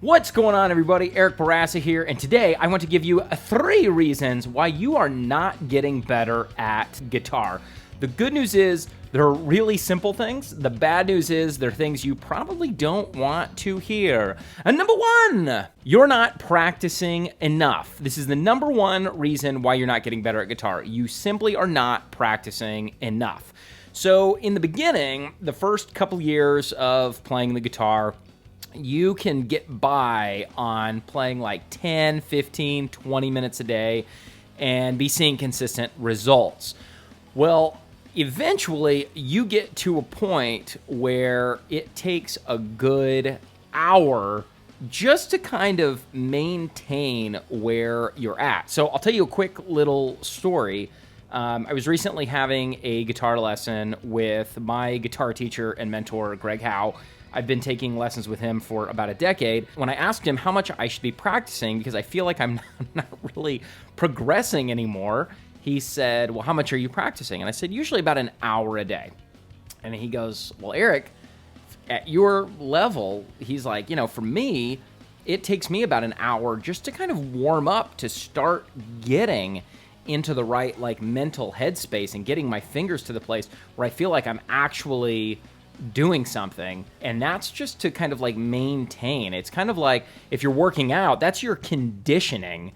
What's going on, everybody? Eric Bourassa here, and today I want to give you 3 reasons why you are not getting better at guitar. The good news is they're really simple things. The bad news is they're things you probably don't want to hear. And number 1, you're not practicing enough. This is the number 1 reason why you're not getting better at guitar. You simply are not practicing enough. So in the beginning, the first couple years of playing the guitar, you can get by on playing like 10, 15, 20 minutes a day and be seeing consistent results. Well, eventually you get to a point where it takes a good hour just to kind of maintain where you're at. So I'll tell you a quick little story. I was recently having a guitar lesson with my guitar teacher and mentor, Greg Howe. I've been taking lessons with him for about a decade. When I asked him how much I should be practicing, because I feel like I'm not really progressing anymore, he said, well, how much are you practicing? And I said, usually about an hour a day. And he goes, well, Eric, at your level, he's like, for me, it takes me about an hour just to kind of warm up to start getting into the right mental headspace and getting my fingers to the place where I feel like I'm actually doing something. And that's just to kind of maintain. It's kind of like if you're working out, that's your conditioning,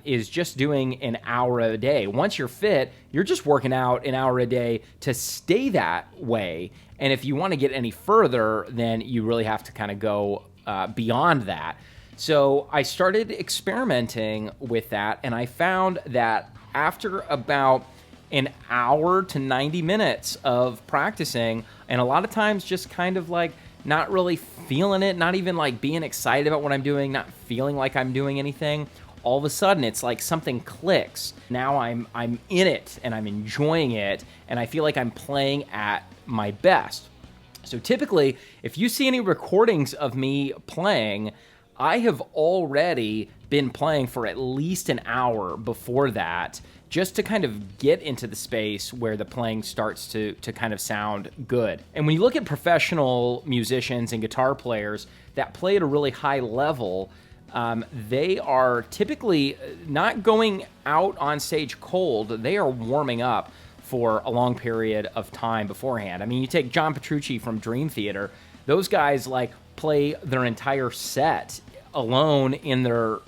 is just doing an hour a day. Once you're fit, you're just working out an hour a day to stay that way. And if you want to get any further, then you really have to kind of go beyond that. So I started experimenting with that, and I found that after about an hour to 90 minutes of practicing, and a lot of times just kind of not really feeling it, not even being excited about what I'm doing, not feeling like I'm doing anything, all of a sudden it's like something clicks. Now I'm in it and I'm enjoying it, and I feel like I'm playing at my best. So typically, if you see any recordings of me playing, I have already been playing for at least an hour before that, just to kind of get into the space where the playing starts to kind of sound good. And when you look at professional musicians and guitar players that play at a really high level, they are typically not going out on stage cold. They are warming up for a long period of time beforehand. I mean, you take John Petrucci from Dream Theater. Those guys play their entire set alone in their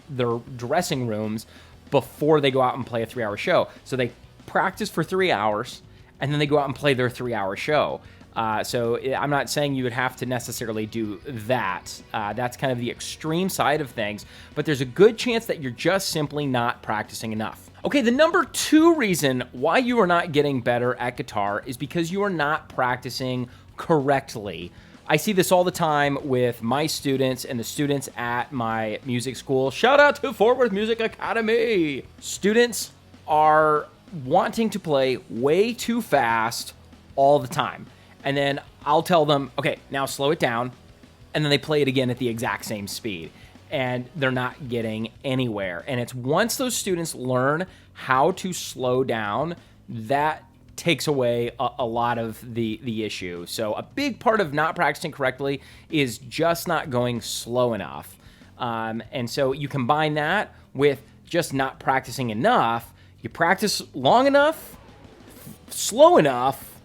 dressing rooms before they go out and play a 3-hour show. So they practice for 3 hours, and then they go out and play their 3-hour show. So I'm not saying you would have to necessarily do that. That's kind of the extreme side of things, but there's a good chance that you're just simply not practicing enough. Okay, the number 2 reason why you are not getting better at guitar is because you are not practicing correctly. I see this all the time with my students and the students at my music school. Shout out to Fort Worth Music Academy. Students are wanting to play way too fast all the time. And then I'll tell them, okay, now slow it down. And then they play it again at the exact same speed. And they're not getting anywhere. And it's once those students learn how to slow down, that takes away a lot of the issue. So a big part of not practicing correctly is just not going slow enough. And so you combine that with just not practicing enough. You practice long enough, slow enough,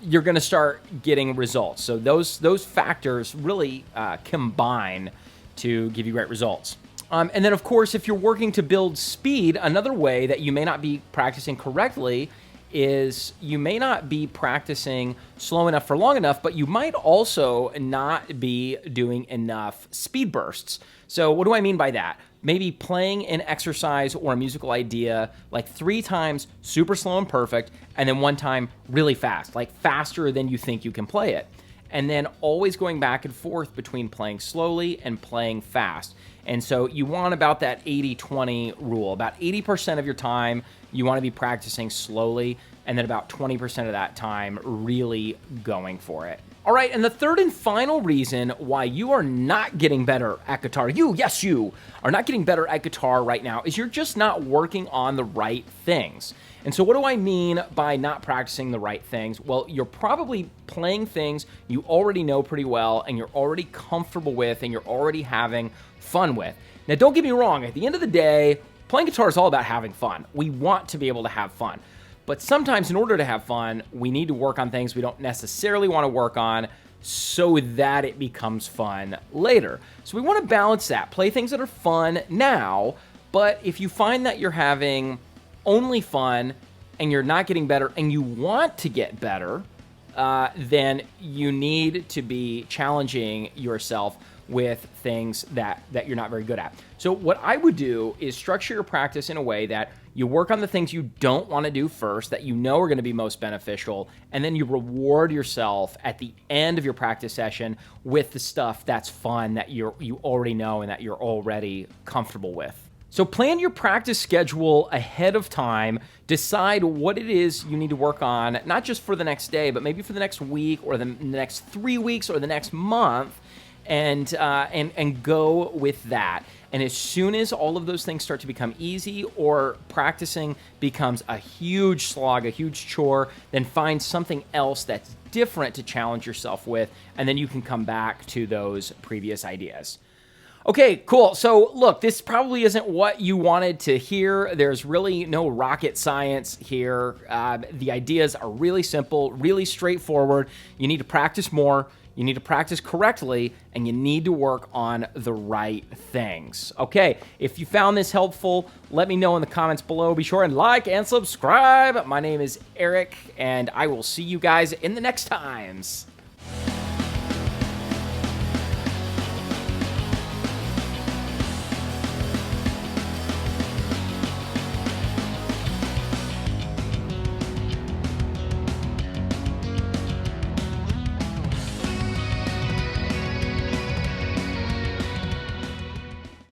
you're going to start getting results. So those factors really combine to give you great results. And then, of course, if you're working to build speed, another way that you may not be practicing correctly is you may not be practicing slow enough for long enough, but you might also not be doing enough speed bursts. So what do I mean by that? Maybe playing an exercise or a musical idea 3 times super slow and perfect, and then 1 time really fast, faster than you think you can play it. And then always going back and forth between playing slowly and playing fast. And so you want about that 80-20 rule. About 80% of your time, you want to be practicing slowly, and then about 20% of that time really going for it. All right, and the third and final reason why you are not getting better at guitar, yes, you are not getting better at guitar right now, is you're just not working on the right things. And so what do I mean by not practicing the right things? Well, you're probably playing things you already know pretty well and you're already comfortable with and you're already having fun with. Now, don't get me wrong. At the end of the day, playing guitar is all about having fun. We want to be able to have fun. But sometimes in order to have fun, we need to work on things we don't necessarily want to work on so that it becomes fun later. So we want to balance that. Play things that are fun now, but if you find that you're having only fun and you're not getting better and you want to get better, then you need to be challenging yourself with things that you're not very good at. So what I would do is structure your practice in a way that you work on the things you don't want to do first, that you know are going to be most beneficial, and then you reward yourself at the end of your practice session with the stuff that's fun, that you already know and that you're already comfortable with. So plan your practice schedule ahead of time. Decide what it is you need to work on, not just for the next day, but maybe for the next week or the next 3 weeks or the next month, and go with that. And as soon as all of those things start to become easy or practicing becomes a huge slog, a huge chore, then find something else that's different to challenge yourself with, and then you can come back to those previous ideas. Okay, cool. So look, this probably isn't what you wanted to hear. There's really no rocket science here. The ideas are really simple, really straightforward. You need to practice more. You need to practice correctly, and you need to work on the right things. Okay, if you found this helpful, let me know in the comments below. Be sure and like and subscribe. My name is Eric, and I will see you guys in the next times.